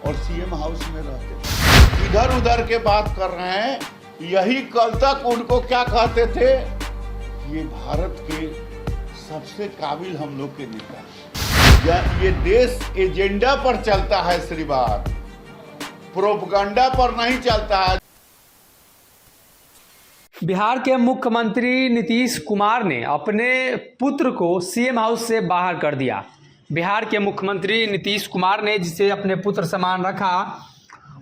और CM house में रहते थे। इधर उधर के बात कर रहे हैं, यही कल तक उनको क्या कहते थे, ये भारत के सबसे काबिल हम लोग के नेता हैं। ये देश एजेंडा पर चलता है श्रीवाद, प्रोपगंडा पर नहीं चलता है। बिहार के मुख्यमंत्री नीतीश कुमार ने अपने पुत्र को सीएम हाउस से बाहर कर दिया। बिहार के मुख्यमंत्री नीतीश कुमार ने जिसे अपने पुत्र समान रखा,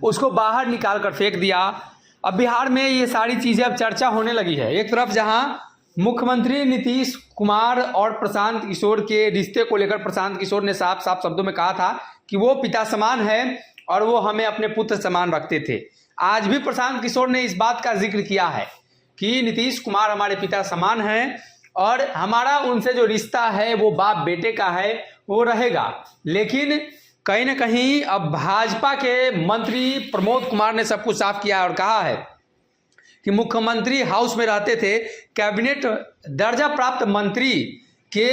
उसको बाहर निकाल कर फेंक दिया। अब बिहार में ये सारी चीज़ें अब चर्चा होने लगी है। एक तरफ जहां मुख्यमंत्री नीतीश कुमार और प्रशांत किशोर के रिश्ते को लेकर प्रशांत किशोर ने साफ साफ शब्दों में कहा था कि वो पिता समान है और वो हमें अपने पुत्र समान रखते थे। आज भी प्रशांत किशोर ने इस बात का जिक्र किया है कि नीतीश कुमार हमारे पिता समान हैं और हमारा उनसे जो रिश्ता है वो बाप बेटे का है, वो रहेगा। लेकिन कहीं ना कहीं अब भाजपा के मंत्री प्रमोद कुमार ने सब कुछ साफ किया और कहा है कि मुख्यमंत्री हाउस में रहते थे, कैबिनेट दर्जा प्राप्त मंत्री के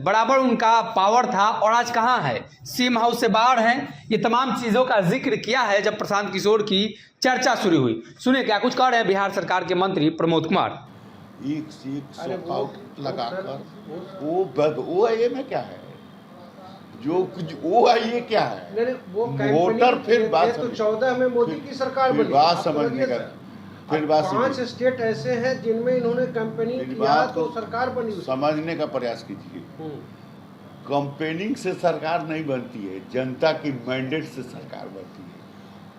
बराबर उनका पावर था और आज कहाँ है, सीएम हाउस से बाहर हैं। ये तमाम चीज़ों का जिक्र किया है जब प्रशांत किशोर की चर्चा शुरू हुई। सुनिए क्या कुछ कह रहे हैं बिहार सरकार के मंत्री प्रमोद कुमार। एक से एक शॉकआउट लगाकर वो ये में क्या है, जो कुछ वो है ये क्या है, वोटर फिर बात तो 14 में मोदी की सरकार बनी, बात समझने का, फिर बात 5 स्टेट ऐसे हैं जिनमें इन्होंने कैंपेनिंग किया तो सरकार बनी। समझने का प्रयास कीजिए। कैंपेनिंग से सरकार नहीं बनती है, जनता की मैंडेट से सरकार बनती है।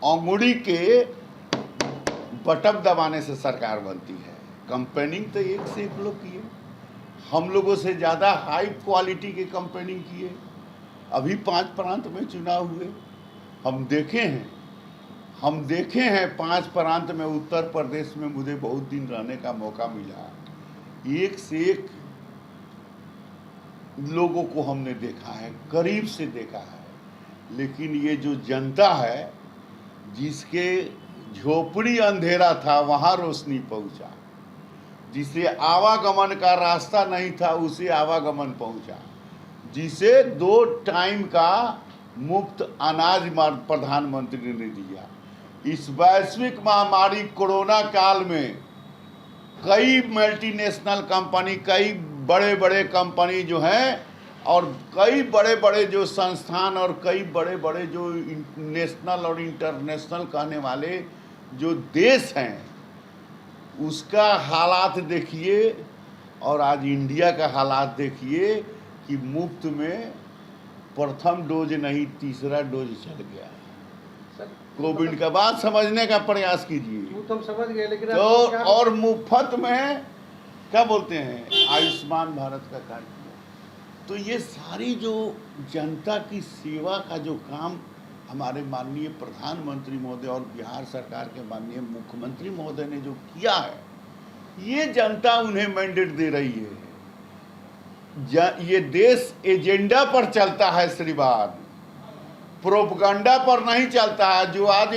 अंगुड़ी के बटन दबाने से सरकार बनती है। कैंपेनिंग तो एक से एक लोग किए, हम लोगों से ज़्यादा हाई क्वालिटी के कैंपेनिंग किए। अभी 5 प्रांत में चुनाव हुए, हम देखे हैं 5 प्रांत में। उत्तर प्रदेश में मुझे बहुत दिन रहने का मौका मिला, एक से एक लोगों को हमने देखा है, करीब से देखा है। लेकिन ये जो जनता है, जिसके झोपड़ी अंधेरा था वहाँ रोशनी पहुँचा, जिसे आवागमन का रास्ता नहीं था उसे आवागमन पहुँचा, जिसे 2 टाइम का मुफ्त अनाज प्रधानमंत्री ने दिया। इस वैश्विक महामारी कोरोना काल में कई मल्टीनेशनल कंपनी, कई बड़े बड़े कंपनी जो हैं और कई बड़े बड़े जो संस्थान और कई बड़े बड़े जो नेशनल और इंटरनेशनल कहने वाले जो देश हैं, उसका हालात देखिए और आज इंडिया का हालात देखिए कि मुफ्त में प्रथम डोज नहीं तीसरा डोज चल गया है। कोविड का बात समझने का प्रयास कीजिए। तो हम समझ गए, लेकिन तो और मुफ्त में क्या बोलते हैं, आयुष्मान भारत का कार्ड किया। तो ये सारी जो जनता की सेवा का जो काम हमारे माननीय प्रधानमंत्री महोदय और बिहार सरकार के माननीय मुख्यमंत्री महोदय ने जो किया है, ये जनता उन्हें मैंडेट दे रही है। ये देश एजेंडा पर चलता है श्रीवाद, प्रोपगंडा पर नहीं चलता है। जो आज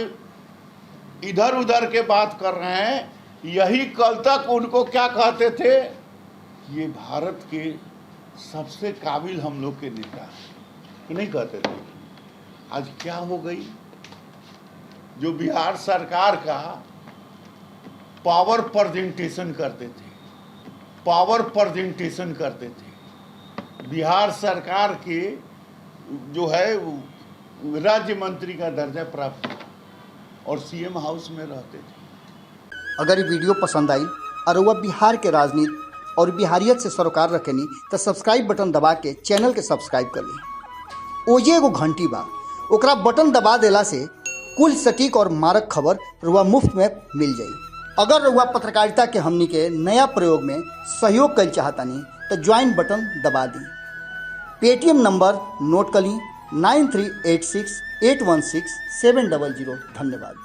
इधर उधर के बात कर रहे हैं, यही कल तक उनको क्या कहते थे, ये भारत के सबसे काबिल हम लोग के नेता हैं, नहीं कहते थे। आज क्या हो गई, जो बिहार सरकार का पावर प्रेजेंटेशन करते थे, बिहार सरकार के जो है राज्य मंत्री का दर्जा प्राप्त और सीएम हाउस में रहते थे। अगर ये वीडियो पसंद आई और वह बिहार के राजनीति और बिहारियत से सरोकार रखेनी तो सब्सक्राइब बटन दबा के चैनल के सब्सक्राइब कर ली। ओजे एगो घंटी बा, ओकरा बटन दबा देला से कुल सटीक और मारक खबर रुआ मुफ्त में मिल जाई। अगर रुआ पत्रकारिता के हमनी के नया प्रयोग में सहयोग कर चाहतानी तो ज्वाइन बटन दबा दी। पेटीएम नंबर नोट कर ली 9386816700। धन्यवाद।